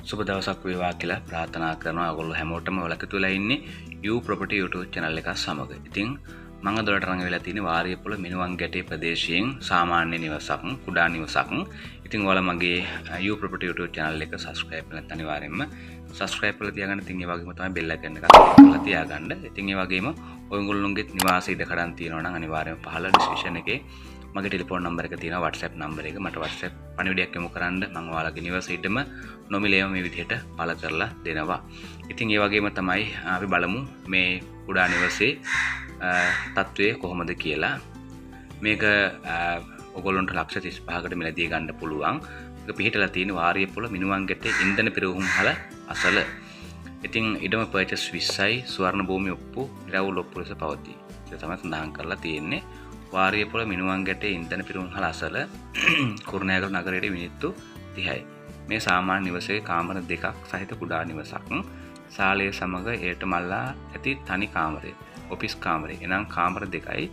සුබ දවසක් වේවා කියලා ප්‍රාර්ථනා කරනවා. ඔයගොල්ලෝ හැමෝටම ඔලකතු වෙලා ඉන්නේ U Property YouTube channel එක සමග. ඉතින් මම අදට රංග වෙලා තියෙන්නේ වාරියපොළ මිනුවන් ගැටේ ප්‍රදේශයෙන් සාමාන්‍ය නිවසක්, කුඩා නිවසක්. ඉතින් ඔයාලා මගේ U Property YouTube channel එක subscribe කරලා නැත්නම් අනිවාර්යෙන්ම subscribe කරලා තියාගන්න. ඉතින් ඒ වගේම තමයි bell icon එක click කරලා තියාගන්න. ඉතින් ඒ වගේම ඔයගොල්ලෝගේ නිවාස ඉඩ කඩන් තියෙනවා නම් අනිවාර්යෙන්ම පහළ description එකේ මගේ ටෙලිෆෝන් නම්බර් එක තියෙනවා, WhatsApp නම්බර් එක. මට WhatsApp පණිවිඩයක් යොමු කරන්න. මම ඔයාලගේ නිවස ඉදම නොමිලේම මේ විදිහට පළ කරලා දෙනවා. ඉතින් ඒ වගේම තමයි අපි බලමු මේ කුඩා නිවසේ තත්ත්වය කොහොමද කියලා. මේක ඔයගොල්ලන්ට ලක්ෂ 35කට මිලදී ගන්න පුළුවන්. ඒක පිහිටලා තියෙන වාරියපොළ මිනුවන් ගැටේ ඉන්ධන පිරවුම්හල අසල. ඉතින් ඉඩම පර්චේස් 20යි, ස්වර්ණ භූමි ඔප්පු නිරවුල් ඔප්පු ලෙස පවතී. ඒක තමයි සඳහන් කරලා තියෙන්නේ. වාරියපොළ මිනුවන් ගැටේ ඉන්ධන පිරවුම්හල අසල කුරුණෑගල නගරයේ මිනිත්තු 30යි. මේ සාමාන්‍ය නිවසේ කාමර දෙකක් සහිත කුඩා නිවසක්. ශාලය සමග එයට මල්ලා ඇති තනි කාමරය, ඔෆිස් කාමරය. එනම් කාමර දෙකයි.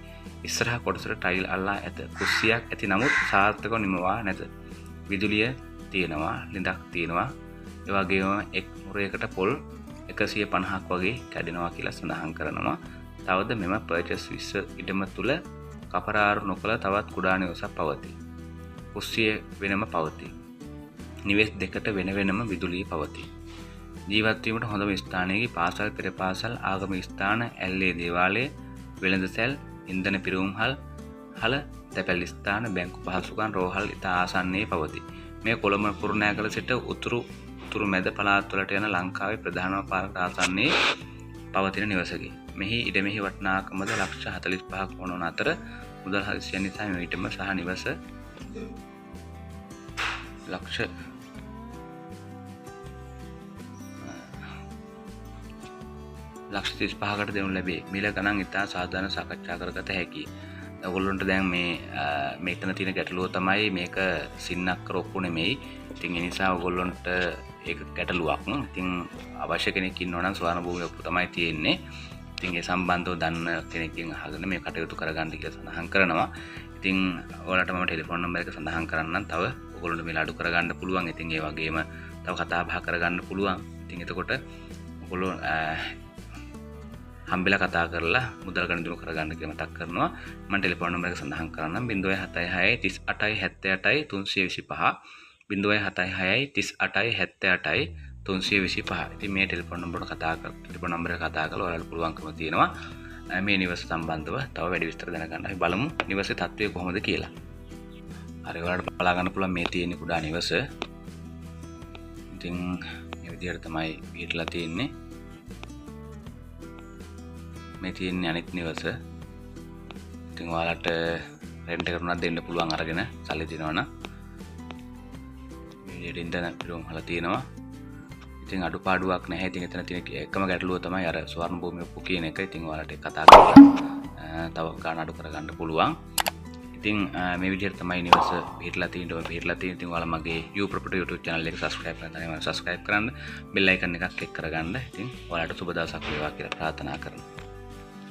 ඉස්සරහ කොටසට ටයිල් අල්ලා ඇත. කුස්සියක් ඇති නමුත් සාර්ථකව නිමවා නැත. විදුලිය තියෙනවා, ලිඳක් තියෙනවා. ඒ වගේම එක් මුරයකට පොල් 150ක් වගේ කැඩෙනවා කියලා සඳහන් කරනවා. තවද මෙම පර්චේස් 20 ඉඩම තුල කපරාරු නොකළ තවත් කුඩා නිවසක් පවතී. කුස්සිය වෙනම පවතී. නිවෙස් දෙකට වෙන වෙනම විදුලිය පවතී. ජීවත් වීමට හොඳම ස්ථානයේදී පාසල්, පෙර පාසල්, ආගම ස්ථාන, ඇල්ලේ දේවාලය, වෙළඳසැල්, ඉන්ධන පිරවුම්හල්, හල, තැපැල් ස්ථාන, බැංකු පහසුකම්, රෝහල් ඉතා ආසන්නයේ පවතී. මේ කොළඹ කුරුණෑගල සිට උතුරු මැද පළාත් වලට යන ලංකාවේ ප්‍රධානම පාරකට ආසන්නයේ පවතින නිවසකි. මෙහි ඉඩමෙහි වටිනාකමද ලක්ෂ 45ක් වන අතර මුදල් හදිසිය නිසා මේ ඊටම සහ නිවස ලක්ෂ 35කට දෙනු ලැබේ. මිල ගණන් ඉතා සාධාරණ සාකච්ඡා කරගත හැකියි. ඔයගොල්ලන්ට දැන් මේකන තියෙන ගැටලුව තමයි මේක සින්නක්කර ඔප්පු නෙමෙයි. ඉතින් ඒ නිසා ඔයගොල්ලන්ට ඒක ගැටලුවක්. ඉතින් අවශ්‍ය කෙනෙක් ඉන්නවා නම් ස්වර්ණ භූමිය ඔප්පු තමයි තියෙන්නේ. ඉතින් ඒ සම්බන්ධව දන්න කෙනෙක්ගෙන් අහගෙන මේ කටයුතු කරගන්න කියලා සඳහන් කරනවා. ඉතින් ඔයාලට මම ටෙලිෆෝන් නම්බර් එක සඳහන් කරන්නම්. තව ඔයගොල්ලන්ට මේල අඩු කරගන්න පුළුවන්. ඉතින් ඒ වගේම තව කතා බහ කරගන්න පුළුවන්. ඉතින් එතකොට ඔයගොල්ලෝ හම්බෙලා කතා කරලා මුදල් ගණන් කරගන්න කියලා මතක් කරනවා. මම ටෙලිෆෝන් නම්බර් එක සඳහන් කරන්නම්. 076 38 78 325 076 38 325. ඉතින් මේ ටෙලිෆෝන් නම්බරට ටෙලිෆෝන් නම්බර් එක කතා කරලා ඔයාලට පුළුවන්කම තියෙනවා මේ නිවස සම්බන්ධව තව වැඩි විස්තර දැනගන්න. අපි බලමු නිවසේ තත්ත්වය කොහොමද කියලා. හරි, ඔයාලට බලා ගන්න පුළුවන් මේ තියෙන කුඩා නිවස. ඉතින් මේ විදිහට තමයි පිටලා තියෙන්නේ. මේ තියෙන්නේ අනිත් නිවස. ඉතින් ඔයාලට රෙන්ට් එක උනත් දෙන්න පුළුවන් අරගෙන සල්ලි දෙනවනම්. මේ විදිහට ඉඳන් පිරුම් හලා තියෙනවා. ඉතින් අඩුපාඩුවක් නැහැ. ඉතින් එතන තියෙන එකම ගැටලුව තමයි අර ස්වර්ණ භූමිය ඔප්පු කියන එක. ඉතින් ඔයාලට කතා කරලා තව ගාණ අඩු කරගන්න පුළුවන්. ඉතින් මේ විදිහට තමයි නිවස පිටලා තියෙන්නේ. ඉතින් ඔයාලා මගේ U Property YouTube channel එක subscribe කරන්න තමයි subscribe කරන්න. bell icon එකක් click කරගන්න. ඉතින් ඔයාලට සුබ දවසක් වේවා කියලා ප්‍රාර්ථනා කරනවා.